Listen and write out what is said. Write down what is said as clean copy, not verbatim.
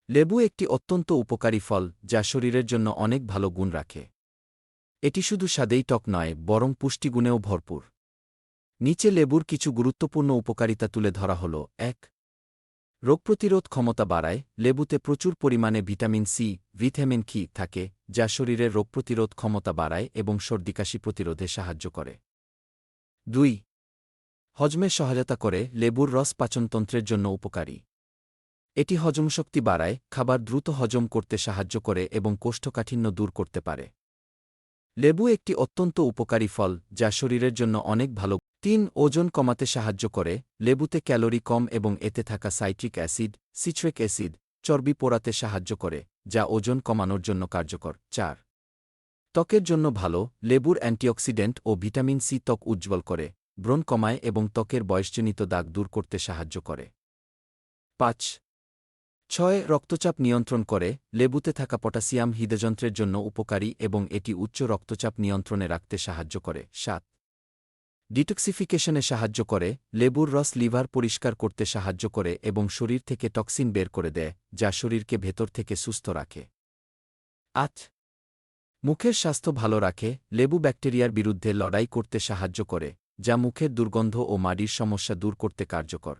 লেবু একটি অত্যন্ত উপকারী ফল যা শরীরের জন্য অনেক ভালো গুণ রাখে। এটি শুধু স্বাদেই টক নয়, বরং পুষ্টিগুণেও ভরপুর। নিচে লেবুর কিছু গুরুত্বপূর্ণ উপকারিতা তুলে ধরা হল। ১. রোগ প্রতিরোধ ক্ষমতা বাড়ায়। লেবুতে প্রচুর পরিমাণে ভিটামিন সি, ভিটামিন কি থাকে, যা শরীরের রোগ প্রতিরোধ ক্ষমতা বাড়ায় এবং সর্দিকাশি প্রতিরোধে সাহায্য করে। ২. হজমে সহায়তা করে। লেবুর রস পাচনতন্ত্রের জন্য উপকারী। এটি হজমশক্তি বাড়ায়, খাবার দ্রুত হজম করতে সাহায্য করে এবং কোষ্ঠকাঠিন্য দূর করতে পারে। লেবু একটি অত্যন্ত উপকারী ফল যা শরীরের জন্য অনেক ভালো। ৩. ওজন কমাতে সাহায্য করে। লেবুতে ক্যালোরি কম এবং এতে থাকা সাইট্রিক অ্যাসিড, সিট্রিক অ্যাসিড চর্বি পোড়াতে সাহায্য করে, যা ওজন কমানোর জন্য কার্যকর। ৪. ত্বকের জন্য ভালো। লেবুর অ্যান্টিঅক্সিডেন্ট ও ভিটামিন সি ত্বক উজ্জ্বল করে, ব্রণ কমায় এবং ত্বকের বয়সজনিত দাগ দূর করতে সাহায্য করে। ৫. ৬. রক্তচাপ নিয়ন্ত্রণ করে। লেবুতে থাকা পটাশিয়াম হৃদযন্ত্রের জন্য উপকারী এবং এটি উচ্চ রক্তচাপ নিয়ন্ত্রণে রাখতে সাহায্য করে। ৭. ডিটক্সিফিকেশনে সাহায্য করে। লেবুর রস লিভার পরিষ্কার করতে সাহায্য করে এবং শরীর থেকে টক্সিন বের করে দেয়, যা শরীরকে ভেতর থেকে সুস্থ রাখে। ৮. মুখের স্বাস্থ্য ভালো রাখে। লেবু ব্যাকটেরিয়ার বিরুদ্ধে লড়াই করতে সাহায্য করে, যা মুখের দুর্গন্ধ ও মাড়ির সমস্যা দূর করতে কার্যকর।